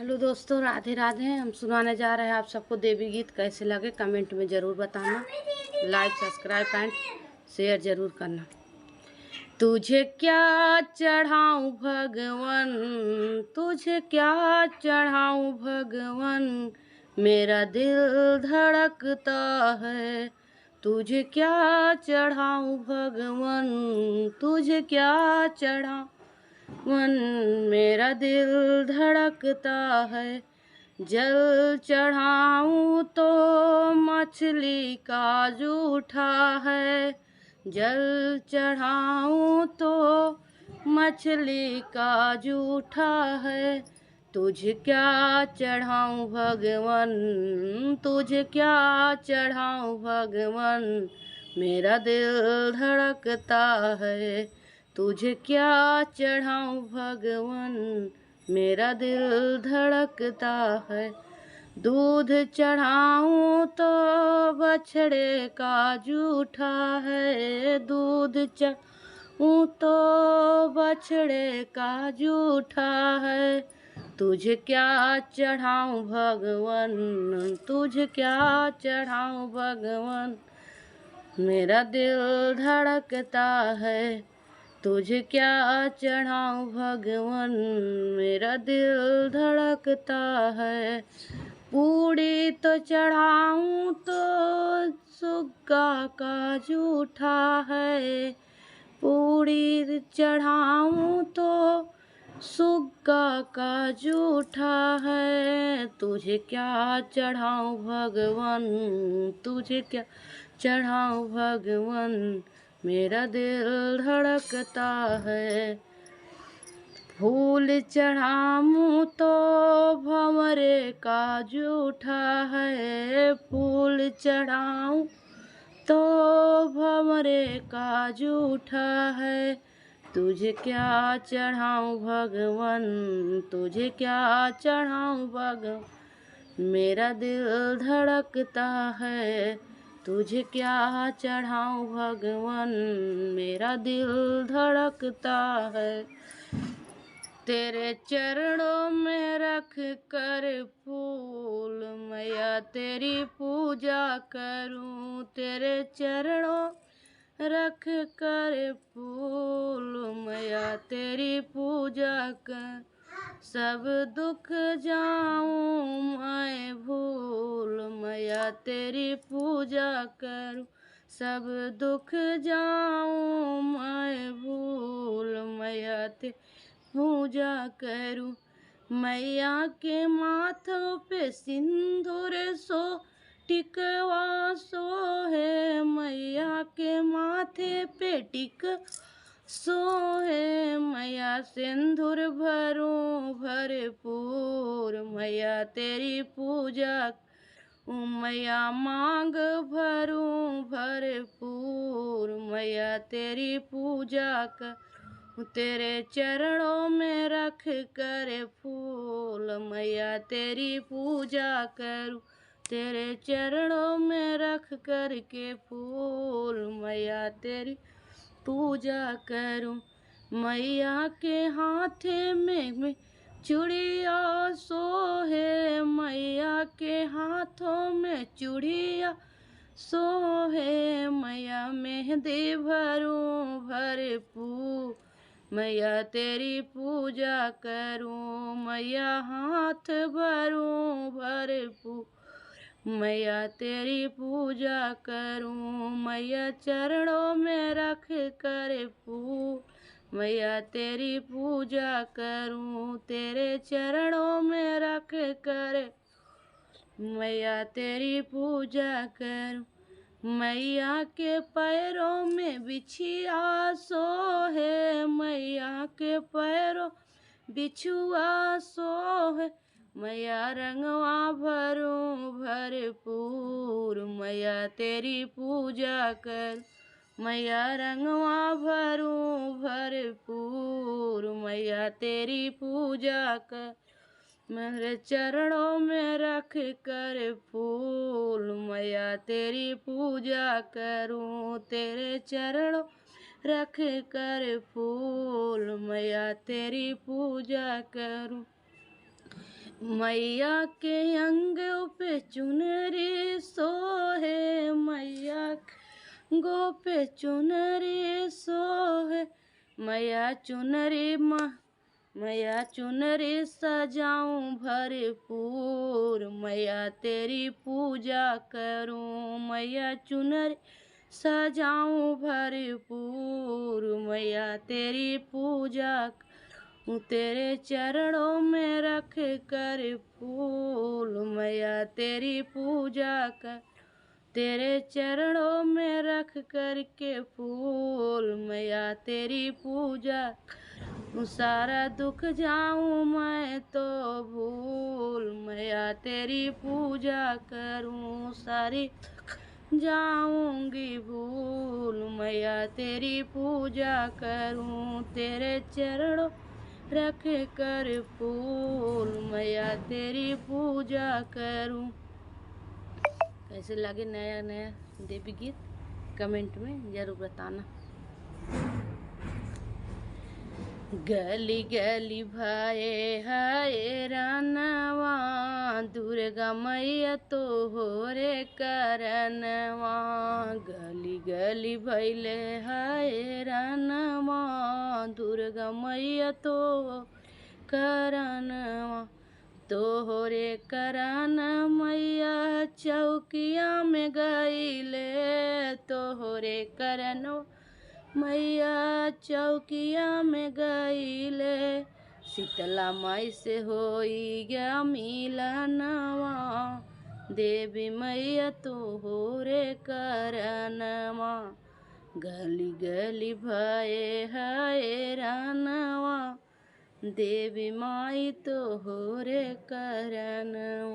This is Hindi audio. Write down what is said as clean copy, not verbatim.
हेलो दोस्तों, राधे राधे। हम सुनाने जा रहे हैं आप सबको देवी गीत। कैसे लगे कमेंट में ज़रूर बताना। लाइक सब्सक्राइब एंड शेयर ज़रूर करना। तुझे क्या चढ़ाऊं भगवन, तुझे क्या चढ़ाऊं भगवन, मेरा दिल धड़कता है। तुझे क्या चढ़ाऊं भगवन, तुझे क्या चढ़ाऊं मन, मेरा दिल धड़कता है। जल चढ़ाऊं तो मछली का जूठा है, जल चढ़ाऊं तो मछली का जूठा है। तुझे क्या चढ़ाऊं भगवन, तुझे क्या चढ़ाऊं भगवन, मेरा दिल धड़कता है। तुझे क्या चढ़ाऊं भगवन, मेरा दिल धड़कता है। दूध चढ़ाऊं तो बछड़े का जूठा है, दूध चढ़ाऊं तो बछड़े का जूठा है। तुझे क्या चढ़ाऊं भगवन, तुझे क्या चढ़ाऊं भगवन, मेरा दिल धड़कता है। तुझे क्या चढ़ाऊं भगवन, मेरा दिल धड़कता है। पूड़ी तो चढ़ाऊं तो सुग्गा का जूठा है, पूड़ी चढ़ाऊं तो सुग्गा का जूठा है। तुझे क्या चढ़ाऊं भगवन, तुझे क्या चढ़ाऊं भगवन, मेरा दिल धड़कता है। फूल चढ़ाऊं तो भंवरे का जूठा है, फूल चढ़ाऊं तो भंवरे का जूठा है। तुझे क्या चढ़ाऊं भगवन, तुझे क्या चढ़ाऊं भगवन, मेरा दिल धड़कता है। तुझे क्या चढ़ाऊं भगवन, मेरा दिल धड़कता है। तेरे चरणों में रख कर फूल मैया तेरी पूजा करूं, तेरे चरणों रख कर फूल मैया तेरी पूजा कर। सब दुख जाऊं मैं भूल मैया तेरी पूजा करूं, सब दुख जाऊं मैं भूल मैया तेरी पूजा करूं। मैया के माथों पे सिंदूर सो टिकवा सोहे, मैया के माथे पे टिक सोहे। मैया सिंदूर भरूं भरपूर मैया तेरी पूजा, मैया मांग भरूं भरपूर मैया तेरी पूजा कर। तेरे चरणों में रख कर फूल मैया तेरी पूजा करूं, तेरे चरणों में रख कर के फूल मैया तेरी पूजा करूं। मैया के हाथे में चूड़िया सोहे, मैया के हाथों में चूड़िया सोहे। मैया मेहंदी भरूं भरपूर मैया तेरी पूजा करूं, मैया हाथ भरूं भरपूर मैया तेरी पूजा करूं। मैया चरणों में रख कर फूल मैया तेरी पूजा करूं, तेरे चरणों में रख कर मैया तेरी पूजा करूं। मैया के पैरों में बिछिया सोहे, मैया के पैरों बिछुआ सोहे। मैया रंगवा भरूं भरपूर मैया तेरी पूजा कर, मैया रंगवा भरूं भरपूर मैया तेरी पूजा कर। मेरे चरणों में रख कर फूल मैया तेरी पूजा करूं, तेरे चरणों रख कर फूल मैया तेरी पूजा करूं। मैया के अंग पे चुनरी सोहे, मैया के गो पे चुनरी सोहे, मैया चुनरी मैया चुनरी सजाऊं भरपूर, मैया तेरी पूजा करूं, मैया चुनरी सजाऊं भरपूर, मैया तेरी पूजा करूं, तेरे चरणों में रख कर फूल, मैया तेरी पूजा कर, तेरे चरणों में रख कर के फूल, मैया तेरी पूजा करूं, सारा दुख जाऊं मैं तो भूल, मैया तेरी पूजा करूं, सारी जाऊंगी भूल, मैया तेरी पूजा करूं, तेरे चरणों रख कर फूल, मैया तेरी पूजा करूं। कैसे लगे नया नया देवी गीत कमेंट में जरूर बताना। गली गली भाए हाय रानवा, दुर्गा मैया तो हो रे करनवा, गली गली भैले हाय रानवा, दुर्गा मैया तो करनवा, तोहरे करन मैया चौकिया में गईले, तोहरे करनो मैया चौकिया में गईले, शीतला माई से होई गया मिलनवा, देवी मैया तोहरे करनवा, गली गली भये हाय रानवा, देवी माई तोहरे करनवा।